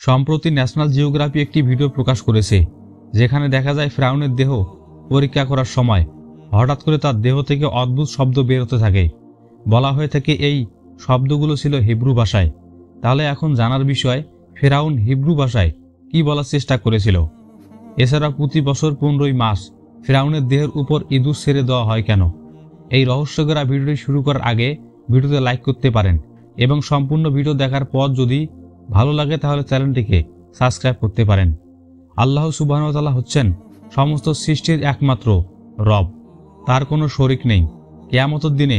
সম্প্রতি national geography একটি video প্রকাশ করেছে, যেখানে দেখা যায় ফেরাউনের দেহ পরীক্ষা করার সময় হঠাৎ করে তার দেহ থেকে অদ্ভুত শব্দ বের হতে থাকে। বলা হয়ে থাকে এই শব্দগুলো ছিল হিব্রু ভাষায়। তাহলে এখন জানার বিষয়, ফেরাউন হিব্রু ভাষায় কি বলার চেষ্টা করেছিল। এছাড়া প্রতি বছর 15ই মাস ফেরাউনের দেহের উপর ইঁদুর ছেড়ে দেওয়া হয় কেন? এই রহস্যকরা ভিডিওটি শুরু করার আগে ভিডিওতে লাইক করতে পারেন এবং সম্পূর্ণ ভিডিও দেখার পর যদি ভালো লাগে তাহলে চ্যানেলটিকে সাবস্ক্রাইব করতে পারেন। আল্লাহ সুবহানাহু ওয়া তাআলা হচ্ছেন সমস্ত সৃষ্টির একমাত্র রব, তার কোনো শরিক নেই। কিয়ামতের দিনে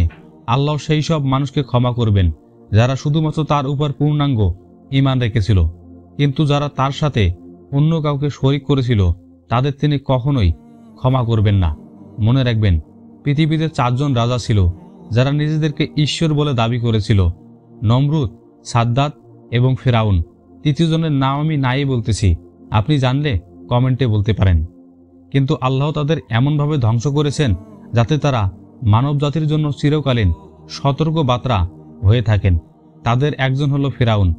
আল্লাহ সেই সব মানুষকে ক্ষমা করবেন যারা শুধুমাত্র তার উপর পূর্ণাঙ্গ ঈমান রেখেছিল, কিন্তু যারা তার সাথে অন্য কাউকে শরিক করেছিল তাদের তিনি কখনোই ক্ষমা করবেন না। মনে রাখবেন, পৃথিবীতে 4 জন রাজা ছিল যারা নিজেদেরকে ঈশ্বর বলে দাবি করেছিল: নমরুদ, সাদ্দাত এবং ফেরাউন। তৃতীয় জনের নাম আমি নাই বলতেছি, আপনি জানলে কমেন্টে বলতে পারেন। কিন্তু আল্লাহ তাদের এমনভাবে ধ্বংস করেছেন যাতে তারা মানব জাতির জন্য চিরকালীন সতর্ক বার্তা হয়ে থাকেন। তাদের একজন হলো ফেরাউন,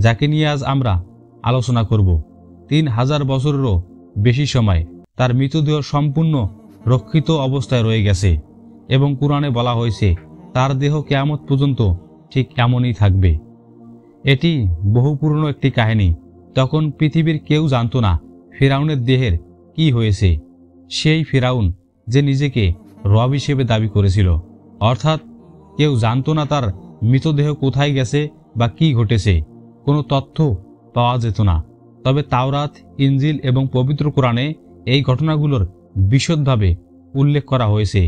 যাকে নিয়ে আজ আমরা আলোচনা করব। 3000 বছরেরও বেশি সময় তার মৃতদেহ সম্পূর্ণ রক্ষিত অবস্থায় রয়ে গেছে এবং কুরআনে বলা হয়েছে তার দেহ কিয়ামত পর্যন্ত ঠিক এমনই থাকবে। এটি বহু পুরনো একটি কাহিনী। তখন পৃথিবীর কেউ জানত না ফেরাউনের দেহের কি হয়েছে। সেই ফেরাউন যে নিজেকে রব হিসেবে দাবি করেছিল, অর্থাৎ কেউ জানত না তার মৃতদেহ কোথায় গেছে বা কি ঘটেছে। কোনো তথ্য পাওয়া যেত না। তবে তাওরাত, ইনজিল এবং পবিত্র কোরআনে এই ঘটনাগুলোর বিশদভাবে উল্লেখ করা হয়েছে।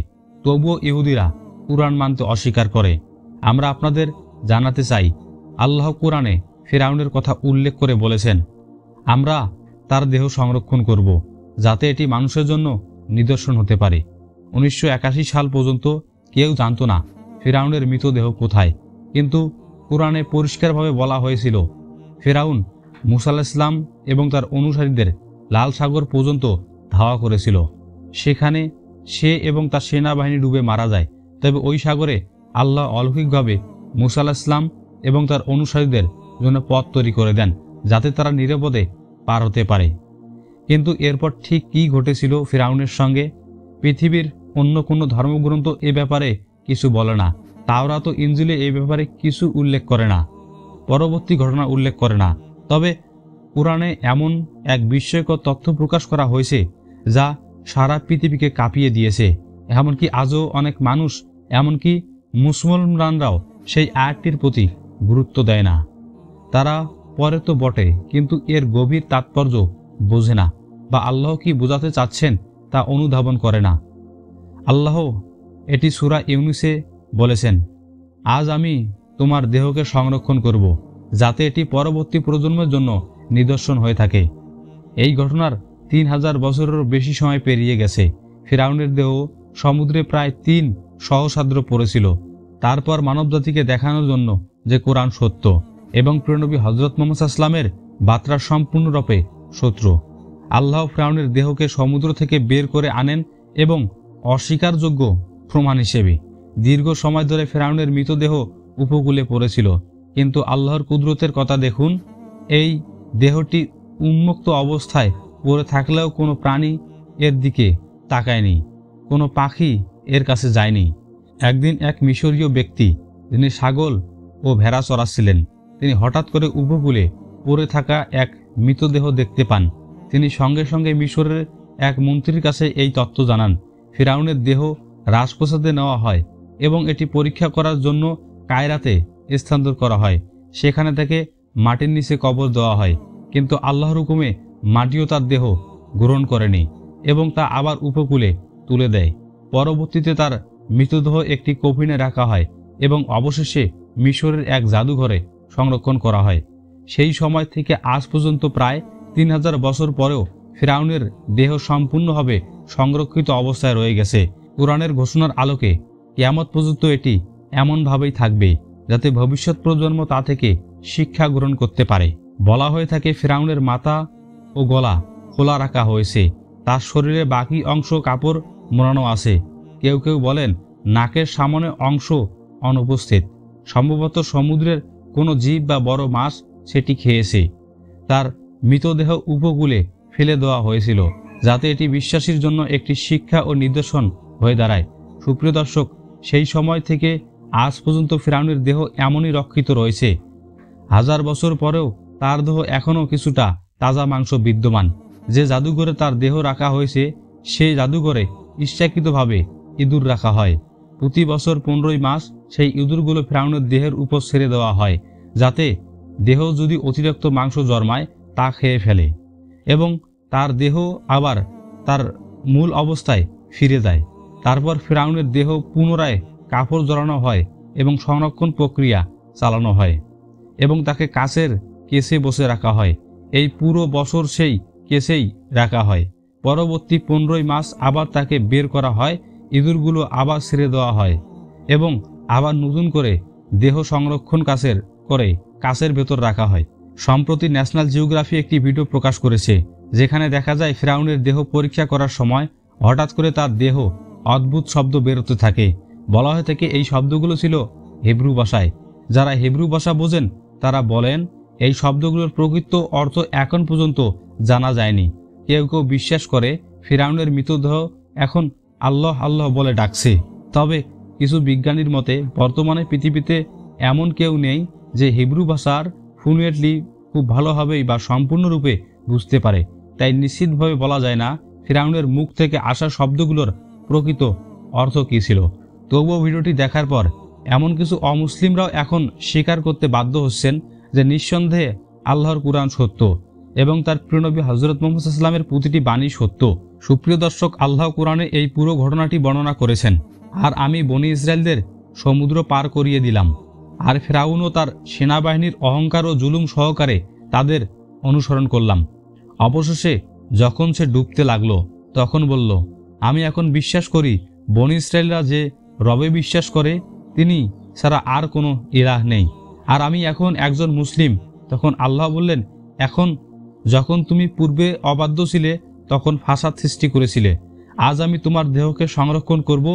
তবুও ইহুদিরা কুরআন মানতে অস্বীকার করে। আমরা আপনাদের জানাতে চাই, আল্লাহ কোরআনে ফেরাউনের কথা উল্লেখ করে বলেছেন, আমরা তার দেহ সংরক্ষণ করব যাতে এটি মানুষের জন্য নিদর্শন হতে পারে। 1981 সাল পর্যন্ত কেউ জানত না ফেরাউনের মৃতদেহ কোথায়, কিন্তু কোরআনে পরিষ্কারভাবে বলা হয়েছিল ফেরাউন মুসা আলাইহিস সালাম এবং তার অনুসারীদের লাল সাগর পর্যন্ত ধাওয়া করেছিল। সেখানে সে এবং তার সেনাবাহিনী ডুবে মারা যায়। তবে ওই সাগরে আল্লাহ অলৌকিকভাবে মুসা আলাইহিস সালাম এবং তার অনুসারীদের জন্য পথ তৈরি করে দেন যাতে তারা নিরাপদে পার হতে পারে। কিন্তু এরপর ঠিক কী ঘটেছিল ফেরাউনের সঙ্গে? পৃথিবীর অন্য কোনো ধর্মগ্রন্থ এ ব্যাপারে কিছু বলে না। তাওরাত ও ইনজিলে এই ব্যাপারে কিছু উল্লেখ করে না, পরবর্তী ঘটনা উল্লেখ করে না। তবে কোরআনে এমন এক বিস্ময়কর তথ্য প্রকাশ করা হয়েছে যা সারা পৃথিবীকে কাঁপিয়ে দিয়েছে। এমনকি আজও অনেক মানুষ, এমনকি মুসলমানরাও সেই আয়াতটির প্রতি গুরুত্ব দেয় না। তারা পরে তো বটে, কিন্তু এর গভীর তাৎপর্য বোঝে না বা আল্লাহ কি বোঝাতে চাচ্ছেন তা অনুধাবন করে না। আল্লাহ এটি সূরা ইউনূসে বলেছেন, আজ আমি তোমার দেহকে সংরক্ষণ করব যাতে এটি পরবর্তী প্রজন্মের জন্য নিদর্শন হয়ে থাকে। এই ঘটনার 3000 বছরেরও বেশি সময় পেরিয়ে গেছে। ফিরআউনের দেহ সমুদ্রে প্রায় 3 সহস্রাব্দ পড়েছিল। তারপর মানবজাতিকে দেখানোর জন্য যে কোরআন সত্য এবং প্রিয়নবী হযরত মুহাম্মদ সাল্লাল্লাহু আলাইহি ওয়াসাল্লামের বার্তা সম্পূর্ণরূপে সত্য, আল্লাহ ফিরআউনের দেহকে সমুদ্র থেকে বের করে আনেন এবং অস্বীকারযোগ্য প্রমাণ হিসেবে দীর্ঘ সময় ধরে ফিরআউনের মৃতদেহ উপকূলে পড়েছিল। কিন্তু আল্লাহর কুদরতের কথা দেখুন, এই দেহটি উন্মুক্ত অবস্থায় পড়ে থাকলেও কোনো প্রাণী এর দিকে তাকায়নি, কোনো পাখি এর কাছে যায়নি। একদিন এক মিশরীয় ব্যক্তি, যিনি ছাগল ও ভেড়া চড়াচ্ছিলেন, তিনি হঠাৎ করে উপকূলে পড়ে থাকা এক মৃতদেহ দেখতে পান। তিনি সঙ্গে সঙ্গে মিশরের এক মন্ত্রীর কাছে এই তথ্য জানান। ফিরআউনের দেহ রাজপ্রাসাদে নেওয়া হয় এবং এটি পরীক্ষা করার জন্য কায়রাতে স্থানান্তর করা হয়। সেখানে থেকে মাটির নিচে কবর দেওয়া হয়, কিন্তু আল্লাহর হুকুমে মাটিও তার দেহ গ্রহণ করেনি এবং তা আবার উপকূলে তুলে দেয়। পরবর্তীতে তার মৃতদেহ একটি কফিনে রাখা হয় এবং অবশেষে মিশরের এক জাদুঘরে সংরক্ষণ করা হয়। সেই সময় থেকে আজ পর্যন্ত প্রায় 3000 বছর পরেও ফিরআউনের দেহ সম্পূর্ণভাবে সংরক্ষিত অবস্থায় রয়ে গেছে। কুরআনের ঘোষণার আলোকে কিয়ামত পর্যন্ত এটি এমনভাবেই থাকবে যাতে ভবিষ্যৎ প্রজন্ম তা থেকে শিক্ষা গ্রহণ করতে পারে। বলা হয়ে থাকে ফিরআউনের মাথা ও গলা খোলা রাখা হয়েছে, তার শরীরে বাকি অংশ কাপড় মোড়ানো আছে। কেউ কেউ বলেন নাকের সামনে অংশ অনুপস্থিত, সম্ভবত সমুদ্রের কোনো জীব বা বড় মাছ সেটি খেয়েছে। তার মৃতদেহ উপকূলে ফেলে দেওয়া হয়েছিল, যাতে এটি বিশ্বাসীর জন্য একটি শিক্ষা ও নিদর্শন হয়ে দাঁড়ায়। সুপ্রিয় দর্শক, সেই সময় থেকে আজ পর্যন্ত ফিরআউনের দেহ এমনই রক্ষিত রয়েছে। 1000 বছর পরেও তার দেহ এখনও কিছুটা তাজা মাংস বিদ্যমান। যে জাদুঘরে তার দেহ রাখা হয়েছে, সেই জাদুঘরে ইচ্ছাকৃতভাবে ইঁদুর রাখা হয়। প্রতি বছর 15ই মাস সেই ইঁদুরগুলো ফিরআউনের দেহের উপর ছেড়ে দেওয়া হয়, যাতে দেহ যদি অতিরিক্ত মাংস জন্মায় তা খেয়ে ফেলে এবং তার দেহ আবার তার মূল অবস্থায় ফিরে যায়। তারপর ফিরআউনের দেহ পুনরায় কাপড় জড়ানো হয় এবং সংরক্ষণ প্রক্রিয়া চালানো হয় এবং তাকে কাচের কেসে বসে রাখা হয়। এই পুরো বছর সেই কেসেই রাখা হয়। পরবর্তী 15ই মাস আবার তাকে বের করা হয়, ইঁদুরগুলো আবার ছেড়ে দেওয়া হয় এবং আবার নতুন করে দেহ সংরক্ষণ কাচের ভেতর রাখা হয়। সম্প্রতি ন্যাশনাল জিওগ্রাফি একটি ভিডিও প্রকাশ করেছে, যেখানে দেখা যায় ফিরআউনের দেহ পরীক্ষা করার সময় হঠাৎ করে তার দেহ অদ্ভুত শব্দ বেরোতে থাকে। বলা হয়ে থাকে এই শব্দগুলো ছিল হিব্রু ভাষায়। যারা হিব্রু ভাষা বোঝেন তারা বলেন এই শব্দগুলোর প্রকৃত অর্থ এখন পর্যন্ত জানা যায়নি। কেউ কেউ বিশ্বাস করে ফিরআউনের মৃতদেহ এখন আল্লাহ আল্লাহ বলে ডাকছে। তবে কিছু বিজ্ঞানীর মতে বর্তমানে পৃথিবীতে এমন কেউ নেই যে হিব্রু ভাষার ফ্লুয়েন্টলি খুব ভালোভাবেই বা সম্পূর্ণরূপে বুঝতে পারে। তাই নিশ্চিতভাবে বলা যায় না ফিরআউনের মুখ থেকে আসা শব্দগুলোর প্রকৃত অর্থ কী ছিল। তবুও ভিডিওটি দেখার পর এমন কিছু অমুসলিমরাও এখন স্বীকার করতে বাধ্য হচ্ছেন যে নিঃসন্দেহে আল্লাহর কুরআন সত্য এবং তার প্রিয় নবী হযরত মুহাম্মদ সাল্লাল্লাহু আলাইহি ওয়াসাল্লামের প্রতিটি বাণী সত্য। সুপ্রিয় দর্শক, আল্লাহ কুরআনে এই পুরো ঘটনাটি বর্ণনা করেছেন। আর আমি বনী ইসরায়েলদের সমুদ্র পার করিয়ে দিলাম, আর ফিরআউন ও তার সেনাবাহিনীর অহংকার ও জুলুম সহকারে তাদের অনুসরণ করলাম। অবশেষে যখন সে ডুবতে লাগলো তখন বলল, আমি এখন বিশ্বাস করি বনী ইসরায়েলরা যে রবে বিশ্বাস করে তিনি ছাড়া আর কোনো ইলাহ নেই, আর আমি এখন একজন মুসলিম। তখন আল্লাহ বললেন, এখন যখন তুমি পূর্বে অবাধ্য ছিলে তখন ফাসাদ সৃষ্টি করেছিলে, আজ আমি তোমার দেহকে সংরক্ষণ করব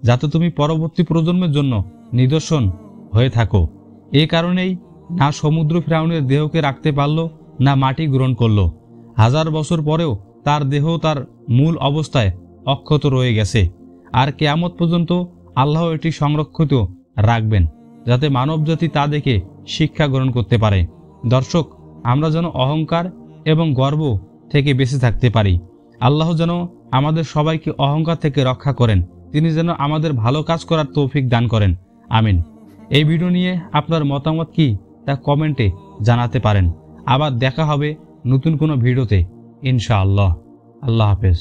যাতে তুমি পরবর্তী প্রজন্মের জন্য নিদর্শন হয়ে থাকো। এই কারণেই না সমুদ্র ফিরআউনের দেহকে রাখতে পারল, না মাটি গ্রহণ করল। 1000 বছর পরেও তার দেহ তার মূল অবস্থায় অক্ষত রয়ে গেছে। আর কিয়ামত পর্যন্ত আল্লাহ এটি সংরক্ষিত রাখবেন যাতে মানবজাতি তা দেখে শিক্ষা গ্রহণ করতে পারে। দর্শক, আমরা যেন অহংকার এবং গর্ব থেকে বেঁচে থাকতে পারি। আল্লাহ যেন আমাদের সবাইকে অহংকার থেকে রক্ষা করেন। তিনি যেন আমাদের ভালো কাজ করার তৌফিক দান করেন। আমিন। এই ভিডিও নিয়ে আপনার মতামত কি তা কমেন্টে জানাতে পারেন। আবার দেখা হবে নতুন কোনো ভিডিওতে ইনশাআল্লাহ। আল্লাহ হাফেজ।